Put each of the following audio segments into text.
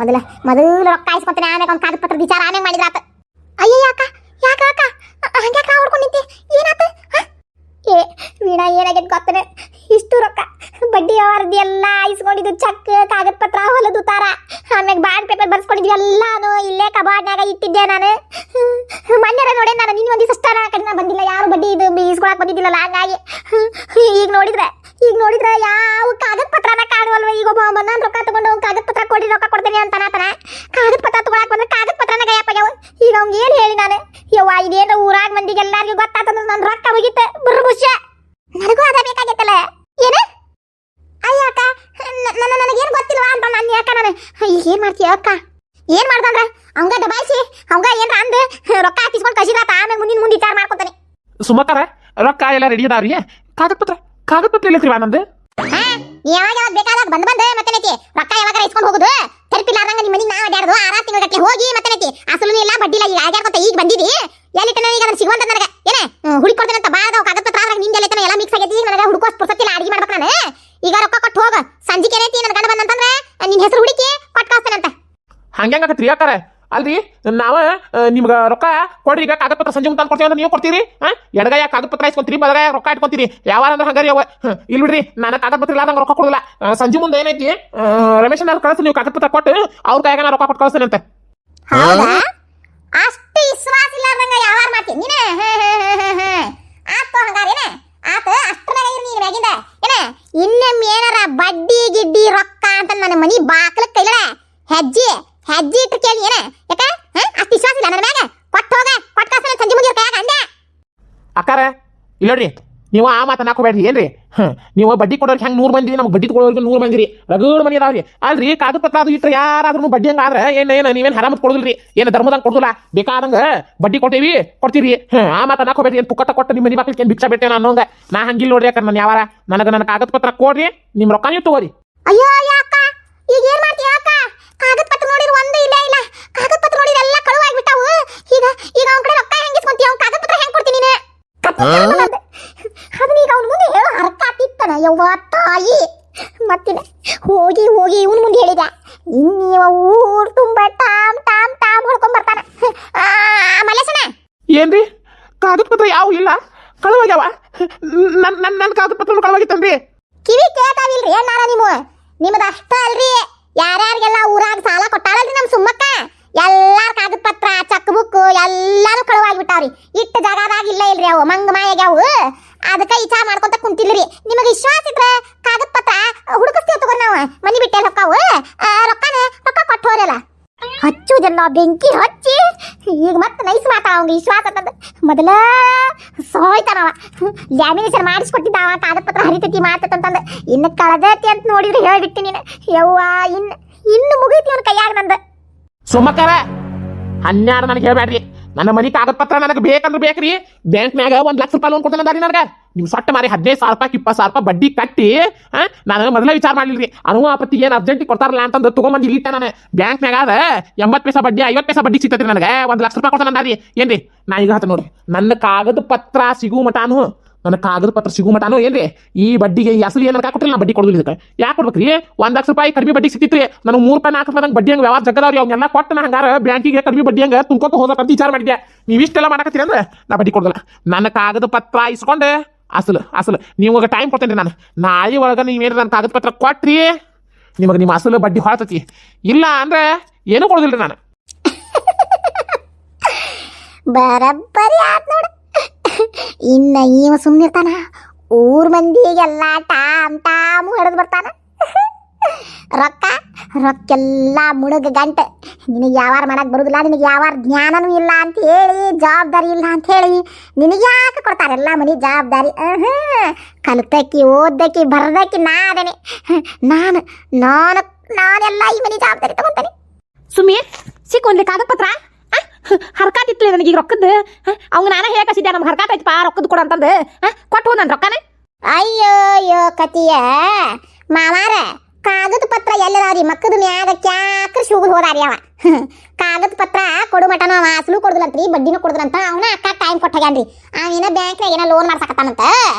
ಮೊದಲು ರೊಕ್ಕ ಇಸ್ಕೊಂತಾನೆ, ಆಮ್ಯಾಗ ಒಂದು ಕಾಗದ ಪತ್ರದ ವಿಚಾರ ಆಮ್ಯಾಗ ಮಾಡಿದ್ರಾತ. ಅಯ್ಯ ಅಕ್ಕ, ಯಾಕ ಅಕ್ಕ ಹಂಗ್ಯಾಕ ಹೊಡ್ಕೊಂಡು ನಿಂತಿ? ಏನಾತ? ಏ ವೀಣಾ, ಏನಾಗೈತೆ ಗೊತ್ತನೆ? ಇಷ್ಟು ರೊಕ್ಕ ಬಡ್ಡಿ ವ್ಯವಹಾರದ್ದು ಎಲ್ಲ ಇಸ್ಕೊಂಡಿದ್ದು, ಚೆಕ್, ಕಾಗದ ಪತ್ರ, ಹೊಲದು ತಾರ, ಆಮ್ಯಾಗ ಬಾಂಡ್ ಪೇಪರ್ ಬರ್ಸ್ಕೊಂಡಿದ್ವಿ ಎಲ್ಲಾನು ಇಲ್ಲೇ ಕಬಾಡ್ನಾಗ ಇಟ್ಟಿದ್ದೆ ನಾನು. ಮೊನ್ನೆ ನೋಡೇ ನಾನು, ನಿನ್ನ ಒಂದು ದಿವಸ ಕಡಿಮೆ ಬಂದಿಲ್ಲ, ಯಾರು ಬಡ್ಡಿ ಇದು ಇಸ್ಕೊಳಕ್ ಬಂದಿದ್ದಿಲ್ಲಲ್ಲ, ಹಂಗಾಗಿ ಈಗ ನೋಡಿದ್ರೆ ಯಾವ ಕಾಗದ ಪತ್ರನ ಕಾಣುವಲ್ವ. ಈಗ ಒಬ್ಬ ಬಂದ ರೊಕ್ಕ ತಗೊಂಡು ಕಾಗದ ಪತ್ರ ಕೊಡಿ, ರೊಕ್ಕ ಕೊಡ್ತೇನೆ ಅಂತಾನ. ಕಾಗದ ಪತ್ರ ತಗೊಳಕ್ ಬಂದ್ರೆ ಕಾಗದ ಪತ್ರನ ಗಯಪ್ಪಾಗ್ಯಾವ. ಈಗ ಅವ್ನಿಗೆ ಏನು ಹೇಳಿ ನಾನು? ಯವ್ವ, ಇದೇನು ಊರಾಗ ಮಂದಿಗೆ ಎಲ್ಲಾರಿಗೂ ಗೊತ್ತಾಗ್ತದ ನನ್ನ ರೊಕ್ಕ ಹೋಗಿತ್ತೆ ಬುರ್ಬುಷ್ಯ. ನನಗೂ ಅದ ಬೇಕಾಗೈತಲ್ಲ. ಏನ ಅಯ್ಯ ಅಕ್ಕ, ನನಗೇನು ಗೊತ್ತಿಲ್ವಾ ಅಂತ ನಾನು ಯಾಕ ನಾನು ಈಗ ಏನು ಮಾಡ್ತೀಯ ಅಕ್ಕ? ಏನು ಮಾಡ್ದಂದ್ರ ಅವಂಗ ದಬಾಯಿಸಿ ಅವಂಗ ಏನ್ರ ಅಂದ ರೊಕ್ಕ ಹಾಕಿಸ್ಕೊಂಡು ಕಸಿದಾತ, ಆಮೇಲೆ ಮುಂದಿನ ವಿಚಾರ ಮಾಡ್ಕೊತಾನೆ. ಸುಮಕಾರ, ರೊಕ್ಕ ಎಲ್ಲ ರೆಡಿ ಅದಾವ್ರಿ? ಕಾಗದ ಪತ್ರ ಇಲ್ಲತ್ರಿ ನಂದು. ಯಾವಾಗ ಬೇಕಾದಾಗ ಬಂದ್ ಮತ್ತೇನೈತಿ ರೊಕ್ಕ ಯಾವಾಗ ಇಸ್ಕೊಂಡು ಹೋಗುದು? ತರ್ಪಿಲ್ಲಾರ್ದಂಗ ನಿಮ್ಮ ಮನೆಗೆ ನಾವು ಅಡ್ಯಾಡ್ದು 6 ತಿಂಗಳ ಹೋಗಿ ಮತ್ತೇನೈತಿ ಅಸಲು ಇಲ್ಲ ಬಡ್ಡಿ ಇಲ್ಲ. ಈಗ ಅಡ್ಯಾಡ್ಕೊತ ಈಗ ಬಂದಿದಿ, ಎಲ್ಲಿ ತನ ಈಗ ಅದನ್ನ ಸಿಗುವಂತ ನನಗೆ ಏನೇ ಹುಡುಕೊಡ್ತೇನೆ ಅಂತ ಬಾಳ ಕಾಗದ ಪತ್ರ ಆದ್ರೆ ನಿಂದೆಲ್ಲ ತನ ಎಲ್ಲ ಮಿಕ್ಸ್ ಆಗೈತಿ. ಈಗ ನನಗೆ ಹುಡುಕೋಸ್ ಪುರ್ಸತ್ತಿಲ್ಲ, ಅಡಿಗೆ ಮಾಡ್ಬೇಕು ನಾನು. ಈಗ ರೊಕ್ಕ ಕೊಟ್ಟು ಹೋಗ, ಸಂಜಿಕೆ ಏನೈತಿ ನನ್ನ ಗಂಡ ಬಂದಂತಂದ್ರೆ ನಿನ್ನ ಹೆಸರು ಹುಡುಕಿ ಕೊಟ್ಟು ಕಳಿಸ್ತೇನೆ ಅಂತ. ಹಂಗಂಗತ್ರಿ ಯಾಕಾರ? ಅಲ್ರಿ, ನಾವ ನಿಮ್ಗೆ ರೊಕ್ಕ ಕೊಡ್ರಿ, ಈಗ ಕಾಗದ ಪತ್ರ ಸಂಜೆ ಮುಂದೆ ಕೊಡ್ತೀವಿ ಅಂದ್ರೆ ನೀವು ಕೊಡ್ತೀರಿ? ಎಡಗಾಯ ಕಾಗದ ಪತ್ರ ಇಸ್ಕೊಂತೀರಿ, ಬಲಗಾಯ ರೊಕ್ಕ ಇಟ್ಕೊಂತೀರಿ. ಯಾವಾಗ ಅಂದ್ರೆ ಹಂಗಾರಿ ಅವ ಇಲ್ಲಿ ಬಿಡ್ರಿ, ನಾನು ಕಾಗದ ಪತ್ರ ಇಲ್ಲಾದಂಗೆ ರೊಕ್ಕ ಕೊಡೋದಿಲ್ಲ. ಸಂಜೆ ಮುಂದೆ ಏನೈತಿ ರಮೇಶ್ ನಾನು ಕಳಿಸ್ತೀನಿ, ನೀವು ಕಾಗದ ಪತ್ರ ಕೊಟ್ಟು ಅವ್ರ ಕೈಯಾಗ ನಾ ರೊಕ್ಕ ಕೊಟ್ಟು ಕಳಿಸ್ತೇನೆ ಅಂತ. ಅಷ್ಟು ವಿಶ್ವಾಸ ಇಲ್ಲಾರ್ದಂಗ ಯಾವಾರ ಮಾಡ್ತೀನಿ ನೀನೆ? ಆತು ಹಂಗಾರೇನ? ಆತು ಅಷ್ಟರಾಗ ಇರಿ ನೀನು ಮ್ಯಾಗಿಂದ ಏನ? ಇನ್ನೊಮ್ಮೆ ಏನಾರ ಬಡ್ಡಿ ಗಿಡ್ಡಿ ರೊಕ್ಕ ಅಂತ ನನ್ನ ಮನಿ ಬಾಕ್ಲಕ್ಕೆ ಕೈಲಡ ಹೆಜ್ಜೆ ಇಟ್ಟು ಕೇಳಿ ಏನ? ಯಾಕ ಅಷ್ಟು ವಿಶ್ವಾಸ ಇಲ್ಲ ನನ್ನ ಮ್ಯಾಗ? ಕೊಟ್ಟು ಹೋಗ, ಕೊಟ್ಟು ಕಳ್ಸ ಸಂಜೆ ಮುಂದೆ ಕೈಯಾಗ ಅಂದೆ. ಅಕ್ಕಾರ ಇಲ್ಲ ನೋಡ್ರಿ, ನೀವು ಆ ಮಾತನ್ನ ಹಾಕೋಬೇಡ್ರಿ. ಏನ್ರಿ ನೀವು ಬಡ್ಡಿ ಕೊಡೋರಿಗೆ ಹೆಂಗೆ 100 ಮಂದಿ, ನಮ್ಗೆ ಬಡ್ಡಿ ತಗೊಳ್ಳೋರಿಗೆ 100 ಮಂದಿ ರೀ, ರಗಡ್ ಮನಿ ಅದಾವ್ರಿ. ಅಲ್ರಿ, ಕಾಗದ ಪತ್ರ ಅದು ಇಟ್ಟರೆ ಯಾರಾದ್ರೂ ಬಡ್ಡಿ ಹಂಗ ಆದ್ರೆ ಏನು ನೀವೇನು ಹರಾಮತ್ ಕೊಡೋದಿಲ್ರಿ, ಏನು ಧರ್ಮದಂಗೆ ಕೊಡೋದಿಲ್ಲ. ಬೇಕಾದಂಗ ಬಡ್ಡಿ ಕೊಡ್ತೀವಿ ಆ ಮಾತನ್ನ ಹಾಕೋಬೇಡ್ರಿ. ಏನು ಪುಕ್ಕಟ ಕೊಟ್ಟು ನಿಮ್ಮ ಮನೆ ಮಕ್ಳಿಗೆ ಏನು ಭಿಕ್ಷಾ ಬಿಟ್ಟೆ ಅನ್ನೋಂಗ ನಾ ಹಂಗಿಲ್ಲ ನೋಡ್ರಿ. ಯಾಕಂದ್ರೆ ನಾನು ಯಾವಾರ ನನ್ನ ಕಾಗದ ಪತ್ರ ಕೊಡ್ರಿ, ನಿಮ್ಮ ರೊಕ್ಕ ನೀವು ತಗೋರಿ. ಅಯ್ಯೋ ಅಕ್ಕ, ಈಗ ಏನ್ ಮಾಡ್ತೀಯ ಅಕ್ಕ? ಕಾಗದ ಪತ್ರ ನೋಡಿದ್ರೆ ಒಂದು ಇಲ್ಲ ಕಾಗದ ಪತ್ರ ನೋಡಿದ್ರೆ ಎಲ್ಲ ಕಳುವಾಗ್ಬಿಟ್ಟಾವು. ಈಗ ಅವ್ನ ಕಡೆ ರೊಕ್ಕ ಹೆಂಗ್ ಇಸ್ಕೊಂತೀಯ? ಅವ್ನ ಕಾಗದ ಪತ್ರ ಹೆಂಗ್ ಕೊಡ್ತೀನಿ ನೀನು? ಅದನ್ನ ಈಗ ಅವ್ನ ಮುಂದೆ ಹೇಳೋ ಹರಕಾತಿತ್ತನ ಯವ್ವ ತಾಯಿ. ಮತ್ತಿನ ಹೋಗಿ ಇವನ್ ಮುಂದೆ ಹೇಳಿದ, ಇನ್ನೀವ ಊರ್ ತುಂಬ ಟಾಮ್ ಹೊಡ್ಕೊಂಡ್ ಬರ್ತಾನ ಮಲೇಶನ. ಏನ್ರಿ, ಕಾಗದ ಪತ್ರ ಯಾವ ಇಲ್ಲ, ಕಳುವಾಗ್ಯಾವ? ನನ್ನ ಕಾಗದ ಪತ್ರ ಕಳುವಾಗಿತ್ತನ್ರಿ? ಕಿವಿ ಕೇಳ್ತಾವಿಲ್ರಿ ಅಣ್ಣಾರ ನಿಮ್ಮದು ಅಷ್ಟ ಅಲ್ರಿ, ಯಾರ್ಯಾರಿಗೆಲ್ಲ ಊರಾಗ ಸಾಲ ಕೊಟ್ಟಾಳಲ್ರಿ ನಮ್ಮ ಸುಮ್ಮಕ್ಕ, ಎಲ್ಲಾರ ಕಾಗದ ಪತ್ರ ಚೆಕ್ ಬುಕ್ ಎಲ್ಲಾನು ಕಳುವಾಗಿಬಿಟ್ಟಾವ್ರಿ. ಇಟ್ಟ ಜಾಗದಾಗ ಇಲ್ಲ ಇಲ್ರಿ, ಅವು ಮಂಗ ಮಾಯಾಗ್ಯಾವು. ಅದಕ್ಕೆ ವಿಚಾರ ಮಾಡ್ಕೊಂತ ಕುಂತಿಲ್ರಿ. ನಿಮಗೆ ವಿಶ್ವಾಸ ಇದ್ರೆ ಕಾಗದ ಪತ್ರ ಹುಡುಕಿಸ್ತೀವಿ ತಗೊಂಡ್ ನಾವು ಮನಿ ಬಿಟ್ಟೆ ಹೊಕ್ಕಾವು, ರೊಕ್ಕ ಕೊಟ್ಟು ಹೋರಲ್ಲ. ಹಚ್ಚುವುದೆಲ್ಲ ಬೆಂಕಿ ಹಚ್ಚಿ ಈಗ ಮತ್ತೆ ನೈಸ್ ಮಾತಾವ ಅವ್ಗೆ ವಿಶ್ವಾಸ ಅಂತಂದು ಮೊದಲ ಸೋಯ್ತಾನವ. ಲ್ಯಾಮಿನೇಷನ್ ಮಾಡಿಸ್ಕೊಟ್ಟಿದ್ದಾವ, ಕಾಗದ ಪತ್ರ ಹರಿತೈತಿ ಮಾಡ್ತಂತಂದು. ಇನ್ನು ಕಳೆದೈತಿ ಅಂತ ನೋಡಿದ್ರೆ ಹೇಳ್ಬಿಟ್ಟು ನೀನು ಯವ್ವ, ಇನ್ನು ಮುಗೀತಿ ಅವ್ನ ಕೈಯಾಗ ನಂದು. ಸುಮ್ಮಕ್ಕಾರ, 12 ನನಗೆ ಹೇಳ್ಬೇಡ್ರಿ. ನನ್ನ ಮನಿ ಕಾಗದ ಪತ್ರ ನನಗೆ ಬೇಕಂದ್ರೆ ಬೇಕ್ರಿ. ಬ್ಯಾಂಕ್ನಾಗ 1 ಲಕ್ಷ ರೂಪಾಯಿ ಲೋನ್ ಕೊಡ್ತಾನೆ ಅಂದಾರಿ ನನಗೆ. ನೀವು ಸೊಟ್ಟ ಮಾರಿ 15,000 ರೂಪಾಯಿ 20,000 ರೂಪಾಯಿ ಬಡ್ಡಿ ಕಟ್ಟಿ ನಾನು ಮೊದಲೇ ವಿಚಾರ ಮಾಡಲಿಲ್ರಿ. ಅನುವಾಪತ್ತಿಗೆ ಏನು ಅರ್ಜೆಂಟಿಗೆ ಕೊಡ್ತಾರಲ್ಲ ಅಂತಂದು ತೊಗೊಂಬಂದು ಇಲ್ಲಿಟ್ಟೆ ನಾನು. ಬ್ಯಾಂಕ್ನಾಗ ಅದ 80 ಪೈಸಾ ಬಡ್ಡಿ 50 ಪೈಸಾ ಬಡ್ಡಿ ಸಿಗ್ತೈತಿ ನನಗೆ. 1 ಲಕ್ಷ ರೂಪಾಯಿ ಕೊಡ್ತಾನೆ ಅಂದಾರಿ. ಏನ್ರಿ, ನಾ ಈಗ ಹತ್ತ ನೋಡ್ರಿ, ನನ್ನ ಕಾಗದ ಪತ್ರ ಸಿಗು ಮಟಾನು ಏನ್ರಿ ಈ ಬಡ್ಡಿಗೆ ಈ ಅಸಲು ಏನಾರ ಕೊಟ್ಟಿಲ್ಲ, ನಾ ಬಡ್ಡಿ ಕೊಡೋದಿಲ್ಲ. ಇದಕ್ಕೆ ಯಾಕೆ ಕೊಡ್ಬೇಕ್ರಿ? 1 ಲಕ್ಷ ರೂಪಾಯಿ ಕಡಿಮೆ ಬಡ್ಡಿ ಸಿಕ್ತಿತ್ರಿ. ನಾನು 3 ರೂಪಾಯಿ 4 ರೂಪಾಯಿ ಬಡ್ಡಿ ಹಂಗೆ ವ್ಯವಹಾರ ಜಗದವ್ರಿ. ಅವ್ನೆಲ್ಲ ಕೊಟ್ಟು ನಾ ಹಂಗಾರ ಬ್ಯಾಂಕಿಗೆ ಕಡಿಮೆ ಬಡ್ಡಿ ಹಂಗೆ ತುಂಬ್ಕೊತ ಹೋಗಬೇಕಂತ ವಿಚಾರ ಮಾಡಿದ್ದೆ. ನೀವಿಷ್ಟೆಲ್ಲ ಮಾಡಕತ್ತೀರಿ ಅಂದ್ರೆ ನಾ ಬಡ್ಡಿ ಕೊಡೋದಿಲ್ಲ. ನನ್ನ ಕಾಗದ ಪತ್ರ ಇಸ್ಕೊಂಡೆ ಅಸಲು ನಿಮಗೆ ಟೈಮ್ ಕೊಡ್ತೇನೆ ನಾನು. ನಾಳೆ ಒಳಗೆ ನೀವೇನು ನನ್ನ ಕಾಗದ ಪತ್ರ ಕೊಟ್ರಿ, ನಿಮಗೆ ನಿಮ್ಮ ಅಸಲು ಬಡ್ಡಿ ಹೊಳ್ತತಿ. ಇಲ್ಲ ಅಂದ್ರೆ ಏನೂ ಕೊಡೋದಿಲ್ರಿ ನಾನು. ಬರಬ್ಬರಿ ಆತ್ ನೋಡು. ಇನ್ನ ಇವ ಸುಮ್ಮನಿರ್ತಾನ, ಊರ್ ಮಂದಿಗೆಲ್ಲ ಟಾಮ್ ಹಿಡಿದು ಬರ್ತಾನ. ರೊಕ್ಕೆಲ್ಲ ಮುಳುಗ ಗಂಟೆ. ನಿನಗೆ ಯಾವಾರ ಮಾಡಕ್ ಬರುದಿಲ್ಲ, ನಿನಗೆ ಯಾವಾರ ಜ್ಞಾನನೂ ಇಲ್ಲ ಅಂತ ಹೇಳಿ, ಜವಾಬ್ದಾರಿ ಇಲ್ಲ ಅಂತ ಹೇಳಿ ನಿನಗೆ ಯಾಕೆ ಕೊಡ್ತಾರೆ ಎಲ್ಲ ಮನೆ ಜವಾಬ್ದಾರಿ? ಕಲಿತಕ್ಕಿ ಓದ್ದಕ್ಕಿ ಬರ್ದಕ್ಕಿ ನಾದೇನೆ. ನಾನೆಲ್ಲ ಈ ಮನೆ ಜವಾಬ್ದಾರಿ ತಗೊಂತಾನೆ. ಸುಮ್ಮಿ ಸಿಕ್ಕೊಂದ್ಲಿ ಕಾಗದ ಪತ್ರ ಹರ್ಕಾತಿತ್ತು ನನಗೆ. ಈಗ ರೊಕ್ಕದ್ದು ಅವಂಗ ನಾನು ಹೇಳಕಸಿದ್ದೆ, ನಮ್ಗೆ ಹರ್ಕಾತ ಐತಪ್ಪ ರೊಕ್ಕದ್ದು ಕೊಡು ಅಂತಂದು ಕೊಟ್ಟು ಹೋದ್ ನನ್ನ ರೊಕ್ಕನೇ. ಅಯ್ಯೋ ಕತಿಯ ಮಾವಾರ, ಕಾಗದ ಪತ್ರ ಎಲ್ಲದಾವ್ರಿ ಮಕ್ಕದ ಮ್ಯಾಗ ಕ್ಯಾಕ್ರ ಶೂಗುದು ಹೋದಾರಿ ಅವ. ಕಾಗದ ಪತ್ರ ಕೊಡು ಮಟನ ಅವ ಅಸಲು ಕೊಡುದಿಲ್ಲಂತ್ರಿ, ಬಡ್ಡಿನೂ ಕೊಡುದಿಲ್ಲಂತ. ಅವನ ಅಕ್ಕ ಟೈಮ್ ಕೊಟ್ಟಾಗ್ಯಾನ್ರಿ. ಅವೇನ ಬ್ಯಾಂಕ್ನಾಗ ಏನೋ ಲೋನ್ ಮಾಡ್ಸಕತ್ತಾನಂತ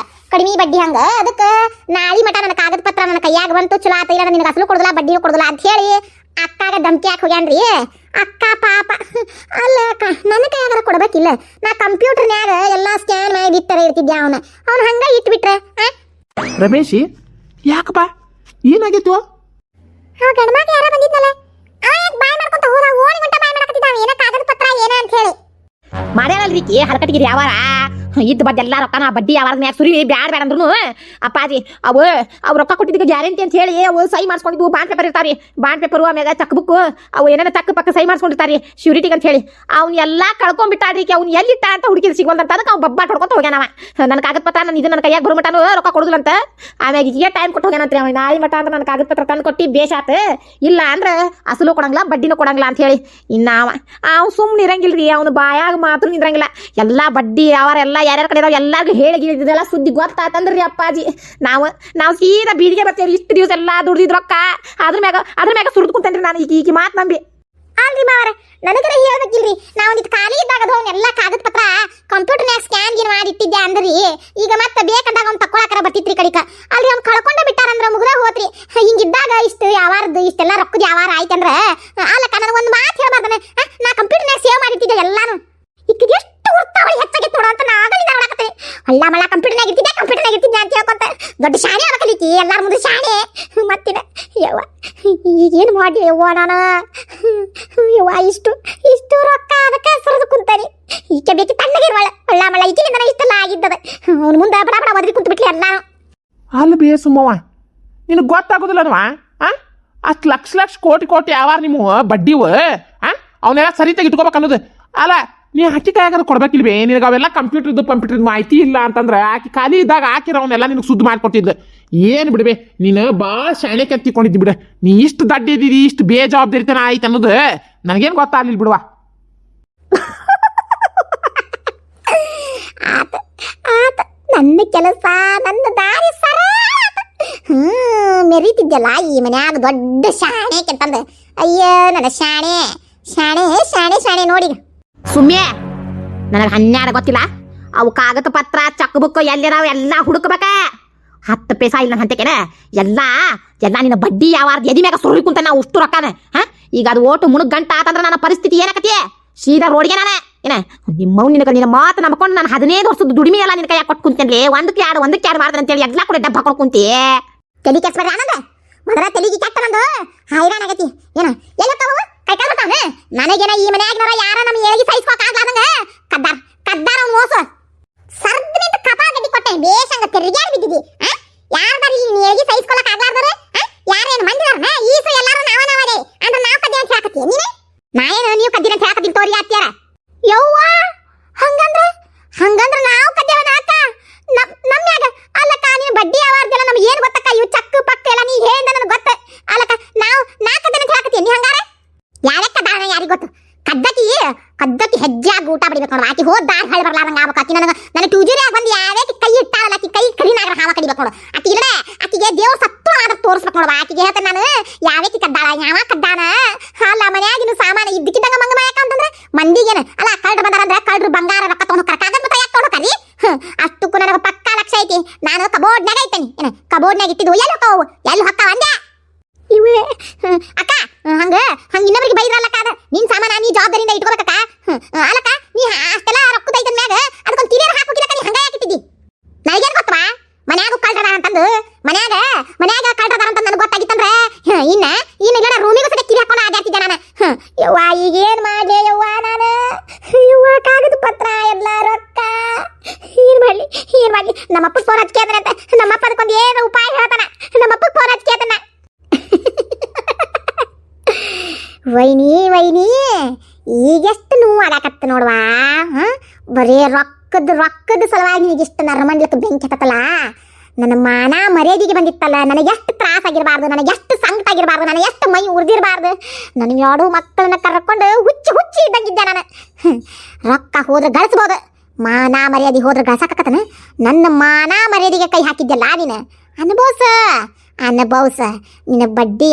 ಕಡಿಮೆ ಬಡ್ಡಿ ಹಂಗ. ಅದಕ್ಕೆ ನಾಳಿ ಮಟ ನನ್ನ ಕಾಗದ ಪತ್ರ ನನ್ನ ಕೈಯಾಗ ಬಂತು, ಚಲೋ ಆತ. ಇಲ್ಲ ನಿನಗೆ ಅಸಲು ಕೊಡುದಿಲ್ಲ ಬಡ್ಡಿನೂ ಕೊಡುದಿಲ್ಲ ಅಂತ ಹೇಳಿ ಅಕ್ಕಾಗ ಧಮ್ಕಿ ಯಾಕೆ ಹೋಗ್ಯಾನ್ರಿ ಅಕ್ಕ ಪಾಪ ಅಲ್ಲ ಅಕ್ಕ ನನ್ನ ಕೈಯಾಗಾರ ಕೊಡ್ಬೇಕಿಲ್ಲ ನಾ ಕಂಪ್ಯೂಟರ್ನ್ಯಾಗ ಎಲ್ಲ ಸ್ಕ್ಯಾನ್ ಮಾಡಿ ಇಟ್ಟರೆ ಇರ್ತಿದ್ದೆ ಅವನ ಹಂಗ ಇಟ್ಬಿಟ್ರೆ ರಮೇಶಿ ಯಾಕಪ್ಪ ಏನಾಗಿತ್ತು ಗಂಡ್ಮಾಗ ಯಾರ ಬಂದಿದ್ನಲ್ಲ ಅವ ಯಾಕೆ ಬಾಯ್ ಮಾಡ್ಕೊಂತ ಹೋದ ಓಣಿ ಗಂಟ ಬಾಯ್ ಮಾಡಕತ್ತಿದ್ದ ಏನ ಕಾಗದ ಪತ್ರ ಏನ ಅಂತ ಹೇಳಿ ಮಾಡ್ಯಾರಲ್ರಿ ಹರಕಟ್ಟಿಗಿರಿ ಯಾವಾರ ಇದ್ದ ಬಡ್ಡಿ ಎಲ್ಲ ರೊಕ್ಕ ನಾ ಬಡ್ಡಿ ಯಾವಾರ ಮ್ಯಾಗ ಸುರಿ ಬ್ಯಾಡ ಅಂದ್ರು ಅಪ್ಪಾಜಿ ಅವು ರೊಕ್ಕ ಕೊಟ್ಟಿದ್ದಕ್ಕೆ ಗ್ಯಾರಂಟಿ ಅಂತ ಹೇಳಿ ಅವು ಸಹಿ ಮಾಡಿಸ್ಕೊಂಡಿದ್ವು ಬಾಂಡ್ ಪೇಪರ್ ಇರ್ತಾರಿ ಬಾಂಡ್ ಪೇಪರು ಆಮ್ಯಾಗ ಚೆಕ್ ಬುಕ್ ಅವು ಏನೇನ ಚೆಕ್ ಪಕ್ಕ ಸಹಿ ಮಾಡಿಸ್ಕೊಂಡಿರ್ತಾರಿ ಶ್ಯೂರಿಟಿಗೆ ಅಂತ ಹೇಳಿ ಅವ್ನು ಎಲ್ಲ ಕಳ್ಕೊಂಡ್ಬಿಟ್ಟಾಡ್ರಿ ಅವ್ನು ಎಲ್ಲಿಟ್ಟ ಅಂತ ಹುಡುಕಿದ್ ಸಿಗೋಲ್ದಂತ ಅದಕ್ಕೆ ಅವ್ನು ಬಬ್ಬಾಟ್ ಹೊಡ್ಕೊಂತ ಹೋಗ್ಯಾನವ ನನ್ನ ಕಾಗದ ಪತ್ರ ನಾನು ಇದು ನನ್ನ ಕೈಯಾಗ ಬರುಮಟನು ರೊಕ್ಕ ಕೊಡುದಿಲ್ಲ ಅಂತ ಆಮ್ಯಾಗ ಈಗ ಟೈಮ್ ಕೊಟ್ಟು ಹೋಗ್ಯಾನಂತ್ರಿ ಅವ ನಾಯಿ ಮಟ ಅಂತ ನನ್ನ ಕಾಗದ ಪತ್ರ ತಂದು ಕೊಟ್ಟು ಬೇಷಾತ ಇಲ್ಲ ಅಂದ್ರೆ ಅಸಲು ಕೊಡಂಗಿಲ್ಲ ಬಡ್ಡಿನೂ ಕೊಡಂಗಿಲ್ಲ ಅಂತ ಹೇಳಿ ಇನ್ನ ಅವ್ ಸುಮ್ಮನೆ ಇರಂಗಿಲ್ರಿ ಅವ್ನು ಬಾಯಾಗ ಮಾತ್ರ ನಿಂದ್ರಂಗಿಲ್ಲ ಎಲ್ಲಾ ಬಡ್ಡಿ ಅವರೆಲ್ಲ ಯಾರ್ಯಾರ ಕಡೆ ಇದಾವ ಎಲ್ಲಾರ್ಗು ಹೇಳಿಗಿದ್ದೆಲ್ಲ ಸುದ್ದಿ ಗೊತ್ತಾತಂದ್ರಿ ಅಪ್ಪಾಜಿ ನಾವು ಸೀದಾ ಬೀದಿಗೆ ಬರ್ತೇವ್ರಿ ಇಷ್ಟು ದಿವಸ ಎಲ್ಲ ದುಡ್ದಿದ್ ರೊಕ್ಕ ಅದ್ರ ಮ್ಯಾಗ ಸುರಿದು ಕುಂತೇನ್ರಿ ನಾನು ಈಗ ಮಾತು ನಂಬಿ ಅಲ್ರಿ ಮಾವರ ನನಗರ ಹೇಳ್ಬೇಕಿಲ್ರಿ ನಾ ಒಂದಿಟ್ಟು ಖಾಲಿ ಇದ್ದಾಗ ಅದು ಎಲ್ಲ ಕಾಗದ ಪತ್ರ ಕಂಪ್ಯೂಟರ್ನ್ಯಾಗ ಸ್ಕ್ಯಾನ್ ಗಿನ್ ಮಾಡಿ ಇಟ್ಟಿದ್ದೆ ಅಂದ್ರಿ ಈಗ ಮತ್ತೆ ಬೇಕಂದಾಗ ಅವ್ನು ತಕ್ಕೊಳಕರ ಬರ್ತಿತ್ರಿ ಕಡಿಕ ಅಲ್ರಿ ಅವ್ನು ಕಳ್ಕೊಂಡ ಬಿಟ್ಟಾರಂದ್ರ ಮುಗ್ದ ಹೋತ್ರಿ ಹಿಂಗಿದ್ದಾಗ ಇಷ್ಟು ಯಾವಾರದ್ದು ಇಷ್ಟೆಲ್ಲ ರೊಕ್ಕದ ಯಾವಾರ ಆಯ್ತಂದ್ರ ಅಲ್ಲಕ್ಕ ನನಗೆ ಒಂದು ಮಾತು ಹೇಳ್ಬಾರ್ದನ ನಾ ಕಂಪ್ಯೂಟರ್ನ್ಯಾಗ ಸೇವ್ ಮಾಡಿಟ್ಟಿದ್ದೆ ಎಲ್ಲಾನು ಈಗ ಎಷ್ಟು ಉರ್ತಾವಳಿ ಹೆಚ್ಚಾಗಿತ್ತು ನೋಡ ಅಂತ ನಾ ಆಗಲಿಂದ ನೋಡಕತ್ತೀನಿ ಅಲ್ಲ ಮಳ ಕಂಪ್ಯೂಟರ್ನ್ಯಾಗ ಇರ್ತಿದ್ದೆ ಅಂತ ಹೇಳ್ಕೊಂತ ದೊಡ್ಡ ಶಾಣೆ ಆಗಲಿಕ್ಕಿ ಎಲ್ಲಾರ ಮುಂದೆ ಶಾಣೆ ಮತ್ತಿನ ಯವ್ವ ಈಗೇನು ಮಾಡಿ ಯವ್ವ ನಾನು ಯವ್ವ ಇಷ್ಟು ರೊಕ್ಕ ಅದಕ್ಕೆ ಸರಿದು ಕುಂತಾನೆ ಈಕೆ ಬೇಕಿ ತಣ್ಣಗಿರುವಳ ಒಳ್ಳ ಮಳ ಈಗಿನಿಂದ ಇಷ್ಟೆಲ್ಲ ಆಗಿದ್ದದ ಅವ್ನ ಮುಂದೆ ಬಡ ಬಡ ಒದರಿ ಕುಂತು ಬಿಟ್ಲಿ ಎಲ್ಲ ಅಲ್ಲಿ ಬೇ ಸುಮ್ಮವ ನಿನಗೆ ಗೊತ್ತಾಗೋದಿಲ್ಲನವ ಅಷ್ಟು ಲಕ್ಷ ಕೋಟಿ ಯಾವಾರ ನಿಮ್ಮ ಬಡ್ಡಿವು ಅವನ್ನೆಲ್ಲ ಸರಿ ತೆಗಿಟ್ಕೋಬೇಕು ಅನ್ನೋದು ಅಲ್ಲ ನೀ ಆಕಿ ಕೈಯಾಗಾರ ಕೊಡ್ಬೇಕಿಲ್ವೇ ನಿನಗೆ ಅವೆಲ್ಲ ಕಂಪ್ಯೂಟರ್ದು ಮಾಹಿತಿ ಇಲ್ಲ ಅಂತಂದ್ರೆ ಆಕಿ ಖಾಲಿ ಇದ್ದಾಗ ಹಾಕಿರೋವನ್ನೆಲ್ಲ ನಿನಗೆ ಸುದ್ದಿ ಮಾಡ್ಕೊಟ್ಟಿದ್ದೆ ಏನು ಬಿಡ್ಬೇ ನೀನು ಭಾಳ ಶಾಣೆ ಕೆತ್ತಿಕೊಂಡಿದ್ದಿ ಬಿಡ ನೀ ಇಷ್ಟು ದಡ್ಡ ಇದ್ದೀರಿ ಇಷ್ಟು ಬೇಜವಾಬ್ದಾರಿತನ ಆಯ್ತು ಅನ್ನೋದು ನನಗೇನು ಗೊತ್ತಾಗಲಿಲ್ಲ ಬಿಡುವ ನನ್ನ ಕೆಲಸ ನನ್ನ ದಾರಿ ಸರ ಮೆರೀತಿದ್ಯಲ್ಲ ಈ ಮನ್ಯಾಗ ದೊಡ್ಡ ಶಾಣೆ ಕೆಂತಂದ ಅಯ್ಯ ನನ್ನ ಶಾಣೆ ನೋಡಿ ಸುಮ್ಯ ನನಗೆ 12 ಗೊತ್ತಿಲ್ಲ ಅವು ಕಾಗದ ಪತ್ರ ಚೆಕ್ ಬುಕ್ ಎಲ್ಲಿದಾವ ಎಲ್ಲ ಹುಡುಕ್ಬೇಕ 10 ಪೈಸಾ ಇಲ್ಲ ನನ್ನ ಹಂತಕೇನ ಎಲ್ಲ ನಿನ್ನ ಬಡ್ಡಿ ಯಾವಾರ್ದು ಎದಿ ಮ್ಯಾಗ ಸುರಿ ಕುಂತ ನಾವು ಅಷ್ಟು ರೊಕ್ಕನ ಈಗ ಅದು ಓಟು ಮುಣಗ್ ಗಂಟ ಆತಂದ್ರೆ ನನ್ನ ಪರಿಸ್ಥಿತಿ ಏನಕತಿ ಸೀದಾ ರೋಡ್ಗೆ ನಾನೇ ಏನ ನಿನ್ನ ಮಾತು ನಂಬ್ಕೊಂಡು ನಾನು 15 ವರ್ಷದ ದುಡಿಮೆ ಎಲ್ಲ ನಿನ್ನ ಕೈಯಾಗ ಕೊಟ್ಟು ಕುಂತೇನ್ಲಿ ಒಂದಕ್ಕೆ ಎರಡು ಮಾಡ್ದೆ ಅಂತೇಳಿ ಎಲ್ಲ ಕೂಡ ಡಬ್ಬ ಹಾಕೊಂಡು ಕುಂತಿ ತಲೆ ಕೆಸ್ಬೇಡ್ರಿ ಆನಂದ ಮೊದಲ ತಲೆಗೆ ಕೆಟ್ಟ ನಂದು ಹೈರಾಣ ಆಗತಿ ಏನ ಎಲ್ಲಕ್ಕವು ಕೈ ಕಾಲ್ತಾನೆ ನನಗೇನ ಈ ಮನ್ಯಾಗ ಯಾರ ನಮ್ಮ ಏಳಿಗೆ ಸಹಿಸ್ಕೋಕಾಗ್ಲಾದಂಗ ಕದ್ದಾರ ಅವ್ನು ಮೋಸ ಸರ್ದ್ ನಿಂತ ಕಪಾ ಗಡ್ಡಿ ಕೊಟ್ಟೆ ಬೇಷಂಗ ತಿರ್ಗ್ಯಾಡ್ ಬಿದ್ದಿದಿ ಯಾರ್ದಾರ ಈ ಏಳಿಗೆ ಸಹಿಸ್ಕೊಳಕ್ ಆಗ್ಲಾರ್ದಾರ ಯಾರೇನು ಮಂದಿದಾರನ ಈಸು ಎಲ್ಲಾರು ನಾವೇ ಅಂದ್ರೆ ನಾವು ಕದ್ದಿ ಅಂತ ಹೇಳಕತ್ತೀಯ ನೀನೆ ನಾ ಏನು ನೀವು ಕದ್ದಿರ ಅಂತ ಹೇಳಕತ್ತೀನಿ ತೋರಿ ಅತ್ಯಾರ ಯವ್ವ ಹಂಗಂದ್ರ ನಾವು ಕದ್ದೇವನ ಅಕ್ಕ ನಮ್ಯಾಗ ಅಲ್ಲಕ್ಕ ನೀನು ಬಡ್ಡಿ ಯಾವಾರ್ದೆಲ್ಲ ನಮ್ಗೆ ಏನು ಗೊತ್ತಕ್ಕ ಇವು ಚಕ್ಕು ಪಕ್ಕ ಎಲ್ಲ ನೀ ಹೇಳಿದ ನನಗೆ ಗೊತ್ತ ಅಲ್ಲಕ್ಕ ನಾ ಕದ್ದೇನ ಅಂತ ಹೇಳಕತ್ತೀನಿ ನೀ ಹಂಗಾರ ಯಾವ್ಯಾಕ ದಾನ ಯಾರಿಗೆ ಗೊತ್ತು ಕದ್ದಕಿ ಹೆಜ್ಜೆಯಾಗಿ ಊಟ ಬಿಡ್ಬೇಕು ನೋಡು ಆಕಿ ಹೋದ ದಾರ ಹೇಳಿ ಬರ್ಲಾರಂಗ ಆಗ್ಬೇಕು ಆಕಿ ನನಗೆ ಟೂಜುರಿಯಾಗ ಬಂದು ಯಾವ್ಯಾಕೆ ಕೈ ಇಟ್ಟಾಳಲ್ಲ ಆಕಿ ಕೈ ಕರಿನಾಗ್ರ ಹಾವ ಕಡಿಬೇಕು ನೋಡು ಆಕಿಗೆ ದೇವ್ರ ಸತ್ತು ಆದ್ರೆ ತೋರಿಸ್ಬೇಕು ನೋಡು ಆಕಿಗೆ ಹೇಳ್ತೇನೆ ನಾನು ಯಾವ್ಯಾಕಿ ಕದ್ದಾಳ ಯಾವ ಕದ್ದಾನ ಅಲ್ಲ ಮನ್ಯಾಗಿನ ಸಾಮಾನು ಇದ್ದಕ್ಕಿದ್ದಂಗ ಮಂಗ ಮಾಯಕ ಅಂತಂದ್ರೆ ಮಂದಿಗೇನು ಅಲ್ಲ ಕಳ್ರು ಬಂದಾರಂದ್ರೆ ಕಳ್ರು ಬಂಗಾರ ರೊಕ್ಕ ತೊಗೊಂಡು ಕಾಗದ ಮತ್ತೆ ಯಾಕೆ ತೊಗೊಂಡು ಕರಿ ಅಷ್ಟಕ್ಕೂ ನನಗೆ ಪಕ್ಕಾ ಲಕ್ಷ ಐತಿ ನಾನು ಕಬೋರ್ಡ್ನಾಗ ಐತೇನೆ ಏನ ಕಬೋರ್ಡ್ನಾಗ ಇಟ್ಟಿದ್ದು ಎಲ್ಲಿ ಹೊಕ್ಕ ಒಂದೇ ಇವೇ ಅಕ್ಕ ಹಂಗ ಇನ್ನೊಬ್ರಿಗೆ ಬೈದ್ರಲ್ಲಕ್ಕ ಅದ ನಿನ್ ಸಾಮಾನ ನೀ ಜವಾಬ್ದಾರಿಯಿಂದ ಇಟ್ಕೋಬೇಕಕ್ಕ ಅಲ್ಲಕ್ಕ ನೀ ಅಷ್ಟೆಲ್ಲ ರೊಕ್ಕದ ಐತದ ಮ್ಯಾಗ ಅದಕ್ಕೊಂದು ತಿರಿಯರ್ ಹಾಕೋಕಿಲ್ಲಕ್ಕ ನೀ ಹಂಗ ಯಾಕಿಟ್ಟಿದ್ದಿ ನನಗೇನು ಗೊತ್ತವಾ ಮನ್ಯಾಗ ಕಳ್ರದ ಅಂತಂದು ಮನ್ಯಾಗ ಕಳ್ರದ ಅಂತ ನನಗೆ ಗೊತ್ತಾಗಿತ್ತಂದ್ರೆ ಇನ್ನ ರೂಮಿಗೂ ಸಹ ಕಿರಿ ಹಾಕೊಂಡು ಆಡ್ಯಾಡ್ತಿದ್ದೆ ನಾನು ಯವ್ವ ಈಗೇನ್ ಮಾಡ್ಲಿ ಯವ್ವ ನಾನು ಕಾಗದ ಪತ್ರ ಎಲ್ಲ ರೊಕ್ಕ ಏನ್ ಮಾಡ್ಲಿ ನಮ್ಮಪ್ಪ ಫೋನ್ ಹಚ್ಕೇತನ ಅಂತ ನಮ್ಮಪ್ಪ ಅದಕ್ಕೊಂದು ಏನು ಉಪಾಯ ಹೇಳ್ತಾನ ನಮ್ಮಪ್ಪ ಫೋನ್ ಹಚ್ಕೇತನ ವೈನಿ ಈಗೆಷ್ಟು ನೋವು ಆಗಕತ್ತ ನೋಡ್ವಾ ಬರೀ ರೊಕ್ಕದ ಸಲುವಾಗಿ ನಿನಗಿಷ್ಟು ನರಮಂಡ್ಲಕ್ಕೆ ಬೆಂಕಿ ಹತ್ತಲ್ಲ ನನ್ನ ಮಾನ ಮರ್ಯಾದೆಗೆ ಬಂದಿತ್ತಲ್ಲ ನನಗೆ ಎಷ್ಟು ತ್ರಾಸ ಆಗಿರಬಾರ್ದು ನನಗೆ ಎಷ್ಟು ಸಂಕಟ ಆಗಿರಬಾರ್ದು ನನಗೆ ಎಷ್ಟು ಮೈ ಉರಿದಿರಬಾರ್ದು ನನಗೆ 2 ಮಕ್ಕಳನ್ನ ಕರ್ಕೊಂಡು ಹುಚ್ಚಿ ಇದ್ದಂಗಿದ್ದೆ ನಾನು ರೊಕ್ಕ ಹೋದ್ರೆ ಗಳಿಸ್ಬೋದು ಮಾನ ಮರ್ಯಾದೆ ಹೋದ್ರೆ ಗಳಿಸಕತ್ತನ ನನ್ನ ಮಾನ ಮರ್ಯಾದೆಗೆ ಕೈ ಹಾಕಿದ್ದೆಲ್ಲ ನೀನು ಅನುಭವ್ಸ ನಿನ್ನ ಬಡ್ಡಿ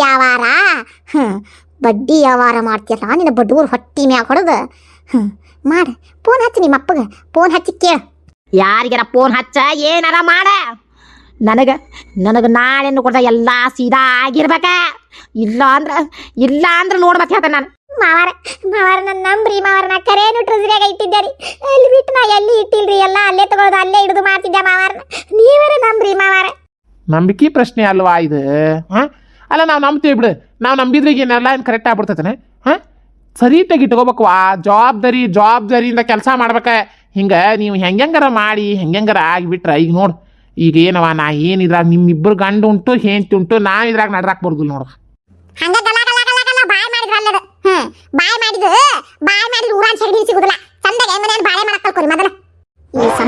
ಯಾವಾರ ಮಾಡ್ತೀಯಲ್ಲ ನಿನ್ನ ಬಡೂರು ಹೊಟ್ಟಿ ಮ್ಯಾಗ ಹೊಡೆದು ಮಾಡ ಫೋನ್ ಹಚ್ಚಿ ನಿಮ್ಮ ಅಪ್ಪಗೆ ಫೋನ್ ಹಚ್ಚಿ ಕೇಳ ಯಾರಿಗಾರ ಫೋನ್ ಹಚ್ಚ ಏನಾರ ಮಾಡ ನನಗ ನಾಳೆನ್ನು ಕೊಡ್ದ ಎಲ್ಲಾ ಸೀದಾ ಆಗಿರ್ಬೇಕ. ಇಲ್ಲ ಅಂದ್ರ ನೋಡ್ಬೇಕು ಹೇಳ್ತೇನೆ ನಾನು. ಮಾವಾರ ನನ್ನ ನಂಬ್ರಿ ಮಾವಾರ, ನಾ ಕರೇನು ಟ್ರೆಜರಿಯಾಗ ಇಟ್ಟಿದ್ದೆ ರೀ. ಅಲ್ಲಿ ಬಿಟ್ಟು ನಾ ಎಲ್ಲಿ ಇಟ್ಟಿಲ್ರಿ, ಎಲ್ಲ ಅಲ್ಲೇ ತಗೊಳ್ಳೋದು ಅಲ್ಲೇ ಹಿಡಿದು ಮಾಡ್ತಿದ್ದೆ ಮಾವಾರನ. ನೀವರ ನಂಬ್ರಿ ಮಾವಾರ. ನಂಬಿಕೆ ಪ್ರಶ್ನೆ ಅಲ್ವಾ ಇದು? ಹಾ ಅಲ್ಲ, ನಾವು ನಂಬ್ತೀವಿ ಬಿಡು. ನಾವು ನಂಬಿದ್ರೆ ಏನೆಲ್ಲ ಏನು ಕರೆಕ್ಟ್ ಆಗ್ಬಿಡ್ತೈತೆ. ಹಾ ಸರಿಯಾಗಿ ಇಟ್ಕೋಬೇಕು. ಆ ಜವಾಬ್ದಾರಿಯಿಂದ ಕೆಲಸ ಮಾಡ್ಬೇಕ. ಹಿಂಗೆ ನೀವು ಹೆಂಗಾರ ಮಾಡಿ ಹೆಂಗಾರ ಆಗಿಬಿಟ್ರೆ, ಈಗ ನೋಡು, ಈಗ ಏನವ ನಾ ಏನು ಇದ್ರಾಗ ನಿಮ್ಮಿಬ್ಬರು ಗಂಡು ಉಂಟು ಹೆಂಡತಿ ಉಂಟು, ನಾವು ಇದ್ರಾಗ ನಡ್ರಾಕ್ ಬರ್ದಿಲ್ಲ ನೋಡು. ಹಂಗ ಗಲ ಗಲ ಗಲ ಗಲ ಬಾಯ್ ಮಾಡಿದ್ರ ಅಲ್ಲದ. ಬಾಯ್ ಮಾಡಿದ್ರು ಊರಾನ್ ಸೈಡ್ ಸಿಗುದಿಲ್ಲ. ಚಂದಾಗ ಮನೆಯಲ್ಲಿ ಬಾಳೆ ಮಾಡಕ್ ಕಲ್ಕೊರಿ ಮೊದಲ. ಈ ಸಮ